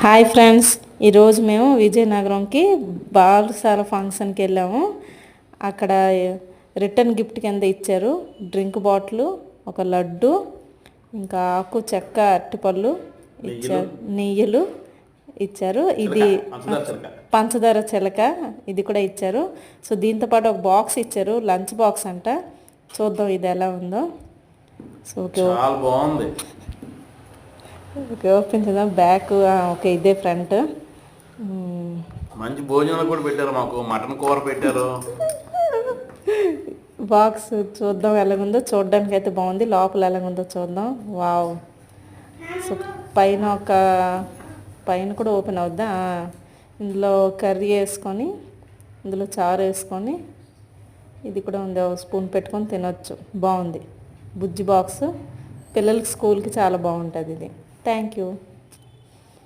Hi friends, ఈరోజు మేము విజయనగరంకి బారసాల ఫంక్షన్కి వెళ్ళాము. అక్కడ రిటర్న్ గిఫ్ట్ కింద ఇచ్చారు డ్రింక్ బాటిల్, ఒక లడ్డు, ఇంకా ఆకు చెక్క అరటిపళ్ళు ఇచ్చారు, నెయ్యిలు ఇచ్చారు. ఇది పంచదార చిలక ఇది కూడా ఇచ్చారు. సో దీంతో పాటు ఒక బాక్స్ ఇచ్చారు, లంచ్ బాక్స్ అంట. చూద్దాం ఇది ఎలా ఉందో. సో చాలా బాగుంది. ఓకే, ఓపెన్ చేద్దాం. బ్యాక్ ఓకే, ఇదే ఫ్రంట్. మంచి భోజనాలు కూడా పెట్టారు, మాకు మటన్ కూర పెట్టారు. బాక్స్ చూద్దాం ఎలాగుందో. చూడడానికి అయితే బాగుంది, లోపల ఎలాగుందో చూద్దాం. వావ్. సో పైన కూడా ఓపెన్ అవుద్దా. ఇందులో కర్రీ వేసుకొని, ఇందులో చారు వేసుకొని, ఇది కూడా ఉంది, స్పూన్ పెట్టుకొని తినొచ్చు. బాగుంది. బుజ్జి బాక్స్, పిల్లలకి స్కూల్కి చాలా బాగుంటుంది ఇది. Thank you.